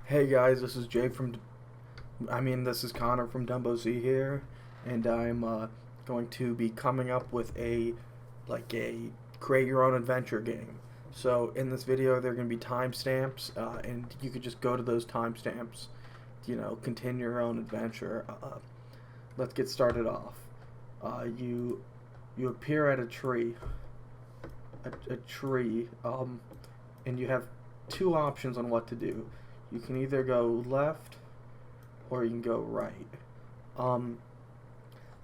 Hey guys, this is this is Connor from Dumboz here, and I'm going to be coming up with a create your own adventure game. So in this video, there are going to be timestamps, and you could just go to those timestamps, continue your own adventure. Let's get started off. You appear at a tree, and you have two options on what to do. You can either go left or you can go right. Um,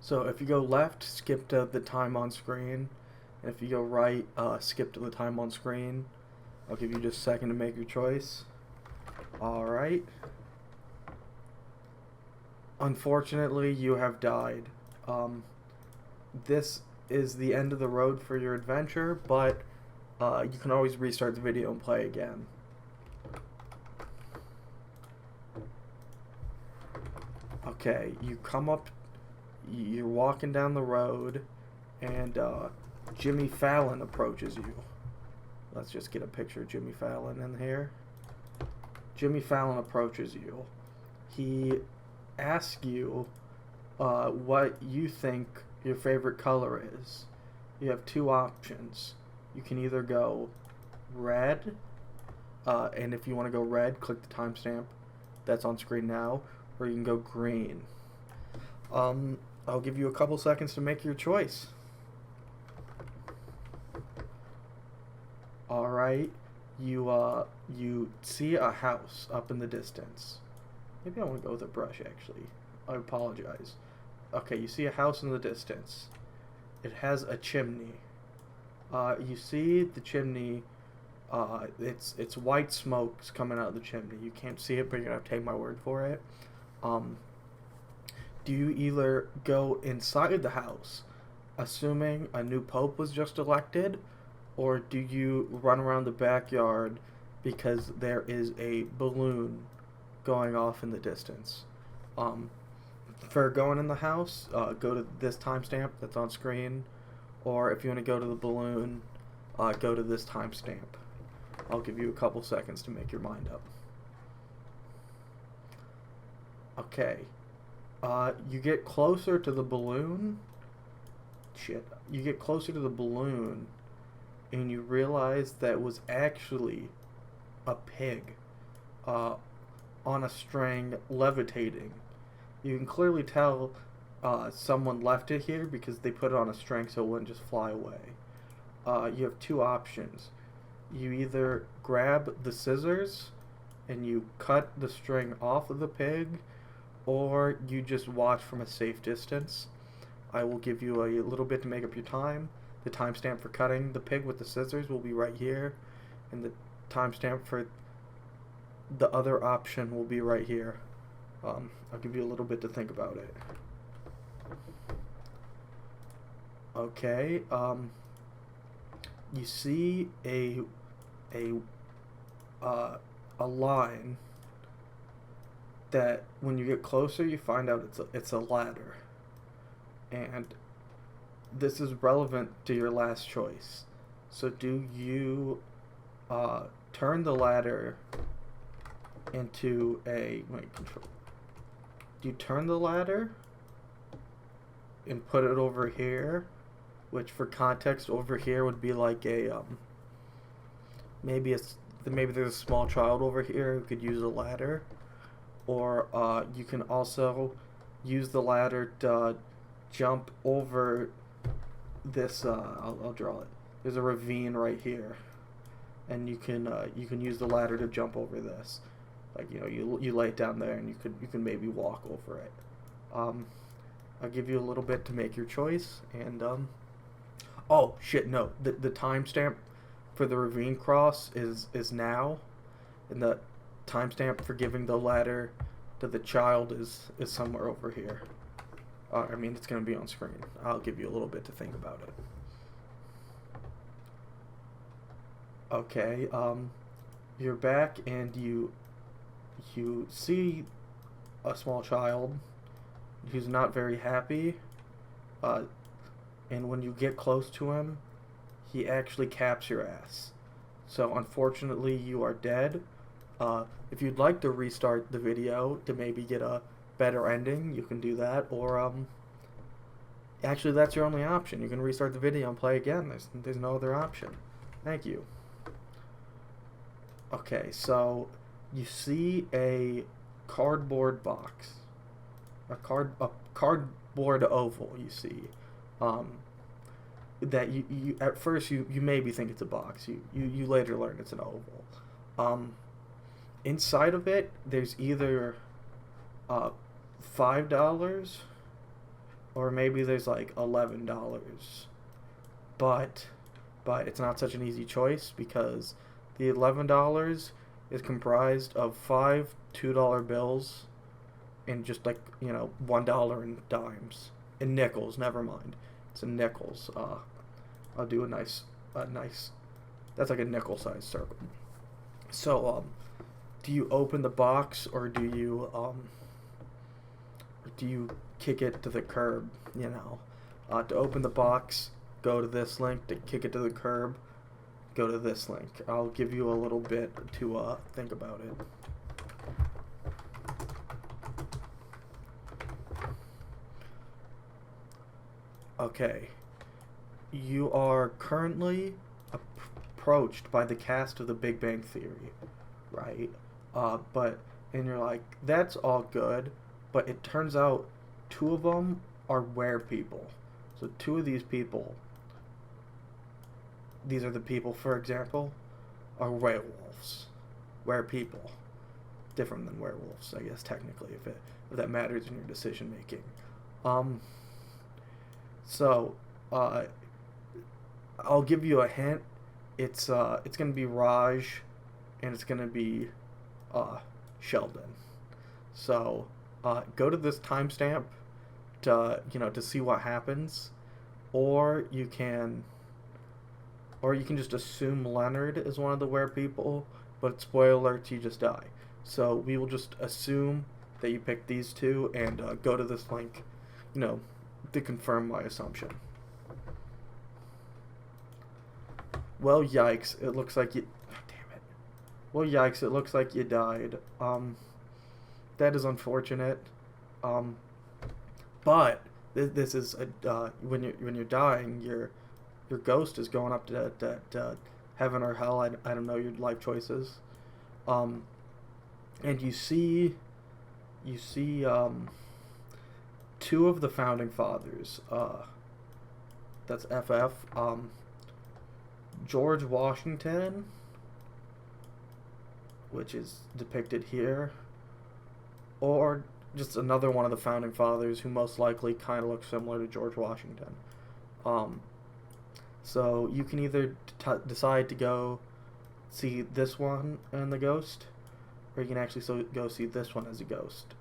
so if you go left, skip to the time on screen, and if you go right, skip to the time on screen. I'll give you just a second to make your choice. All right. Unfortunately, you have died. This is the end of the road for your adventure, but you can always restart the video and play again. Okay, you're walking down the road, and Jimmy Fallon approaches you. Let's just get a picture of Jimmy Fallon in here. Jimmy Fallon approaches you. He asks you what you think your favorite color is. You have two options. You can either go red, and if you want to go red, click the timestamp that's on screen now, or you can go green. I'll give you a couple seconds to make your choice. All right, you see a house up in the distance. Maybe I want to go with a brush, actually. I apologize. Okay, you see a house in the distance. It has a chimney. You see the chimney. It's white smoke's coming out of the chimney. You can't see it, but you're gonna have to take my word for it. Do you either go inside the house, assuming a new pope was just elected, or do you run around the backyard because there is a balloon going off in the distance? For going in the house, go to this timestamp that's on screen, or if you want to go to the balloon, go to this timestamp. I'll give you a couple seconds to make your mind up. Okay. You get closer to the balloon. You get closer to the balloon, and you realize that was actually a pig on a string levitating. You can clearly tell someone left it here because they put it on a string so it wouldn't just fly away. You have two options. You either grab the scissors and you cut the string off of the pig, or you just watch from a safe distance. I will give you a little bit to make up your time. The timestamp for cutting the pig with the scissors will be right here, and the timestamp for the other option will be right here. I'll give you a little bit to think about it. Okay, you see a line that when you get closer you find out it's a ladder, and this is relevant to your last choice. So do you turn the ladder into a control? Do you turn the ladder and put it over here, which for context over here would be like a maybe there's a small child over here who could use a ladder, or you can also use the ladder to jump over this. I'll draw it. There's a ravine right here, and you can use the ladder to jump over this. Like, you lay it down there, and you can maybe walk over it. I'll give you a little bit to make your choice, and oh shit, no, the timestamp for the ravine cross is now, and the timestamp for giving the ladder to the child is somewhere over here. It's gonna be on screen. I'll give you a little bit to think about it. Okay, you're back, and you see a small child who's not very happy, and when you get close to him, he actually caps your ass. So unfortunately, you are dead. If you'd like to restart the video to maybe get a better ending, you can do that. Or actually, that's your only option. You can restart the video and play again. There's no other option. Thank you. Okay, so you see a cardboard box, a cardboard oval. You see, that you at first you maybe think it's a box. You later learn it's an oval. Inside of it, there's either $5 or maybe there's like $11, but it's not such an easy choice because the $11 is comprised of 5 $2 bills and just like, $1 in dimes. In nickels, never mind. It's in nickels. I'll do a nice, that's like a nickel sized circle. So, do you open the box or do you kick it to the curb, To open the box, go to this link. To kick it to the curb, go to this link. I'll give you a little bit to think about it. Okay. You are currently approached by the cast of The Big Bang Theory, right? And you're like, that's all good, but it turns out 2 of them are were-people. So 2 of these people, these are the people, for example, are werewolves. Were-people. Different than werewolves, I guess, technically, if that matters in your decision making. So, I'll give you a hint. It's gonna be Raj, and it's gonna be Sheldon. So, go to this timestamp to see what happens, or you can just assume Leonard is one of the were-people, but spoiler alert, you just die. So we will just assume that you picked these 2 and go to this link, to confirm my assumption. Well, yikes! It looks like you. Oh, damn it. Well, yikes! It looks like you died. That is unfortunate. But this is when you're dying, your ghost is going up to heaven or hell. I don't know your life choices. And you see 2 of the founding fathers. That's FF. George Washington, which is depicted here, or just another one of the founding fathers who most likely kind of looks similar to George Washington. So you can either decide to go see this one and the ghost, or you can actually go see this one as a ghost.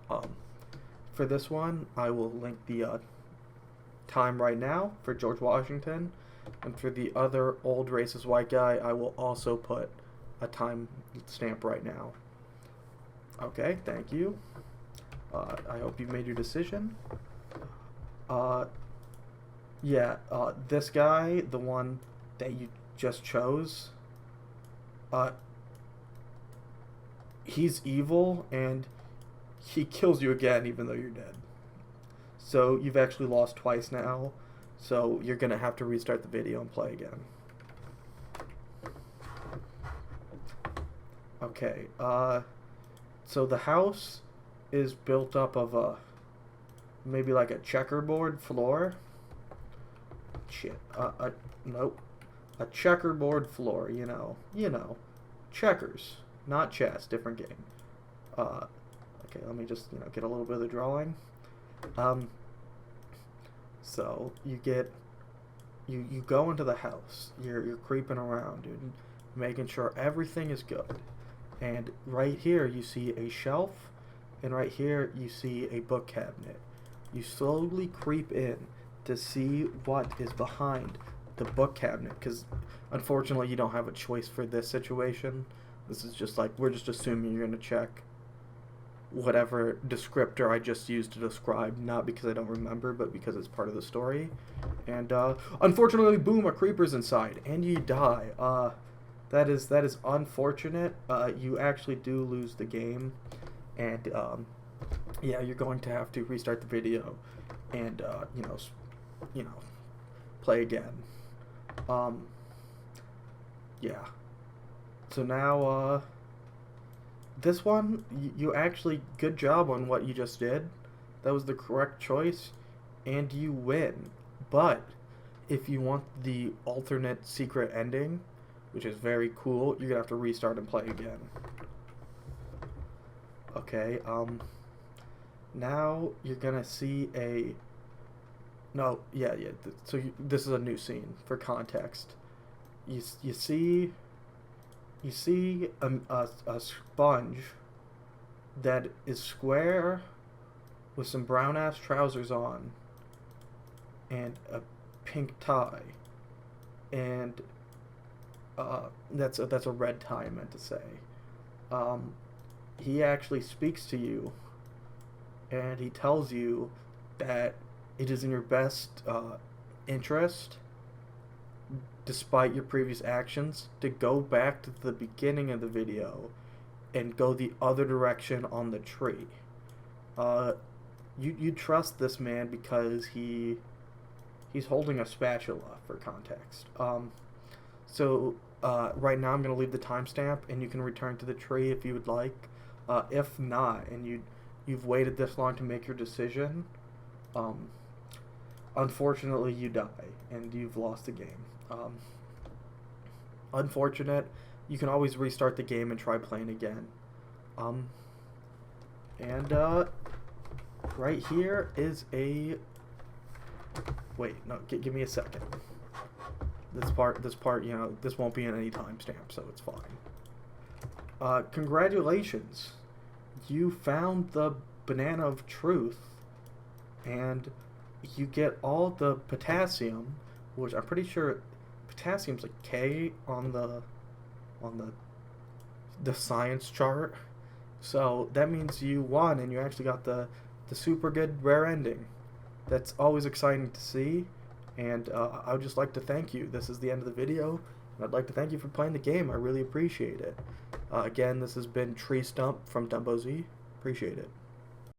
For this one, I will link the time right now for George Washington, and for the other old racist white guy, I will also put a time stamp right now. Okay, thank you. I hope you've made your decision. This guy, the one that you just chose, he's evil, and he kills you again even though you're dead. So you've actually lost twice now, so you're going to have to restart the video and play again. Okay, so the house is built up of maybe like a checkerboard floor. Nope. A checkerboard floor, checkers, not chess, different game. Okay, let me just, get a little bit of the drawing. So you go into the house, you're creeping around and making sure everything is good. And right here you see a shelf, and right here you see a book cabinet. You slowly creep in to see what is behind the book cabinet, because unfortunately you don't have a choice for this situation. This is just like, we're just assuming you're going to check whatever descriptor I just used to describe, not because I don't remember, but because it's part of the story. And unfortunately, boom, a creeper's inside, and you die. that is unfortunate. You actually do lose the game, and yeah, you're going to have to restart the video, and you know, play again. Um, yeah. So now, this one, you actually, good job on what you just did. That was the correct choice, and you win. But if you want the alternate secret ending, which is very cool, you're gonna have to restart and play again. Okay, now you're gonna see a, no, yeah, yeah, so this is a new scene for context. You see, a sponge that is square with some brown ass trousers on and a pink tie, and that's a red tie I meant to say. Um, he actually speaks to you, and he tells you that it is in your best interest, despite your previous actions, to go back to the beginning of the video and go the other direction on the tree. You trust this man because he's holding a spatula for context. So right now I'm gonna leave the timestamp, and you can return to the tree if you would like. If not, and you've waited this long to make your decision, unfortunately you die and you've lost the game. Unfortunate. You can always restart the game and try playing again. And right here is a. Wait, no, give me a second. This part, this won't be in any timestamp, so it's fine. Congratulations, you found the banana of truth, and you get all the potassium, which I'm pretty sure potassium's like K on the science chart. So that means you won, and you actually got the super good rare ending. That's always exciting to see, and I would just like to thank you. This is the end of the video, and I'd like to thank you for playing the game. I really appreciate it. Again, this has been Tree Stump from Dumboz. Appreciate it.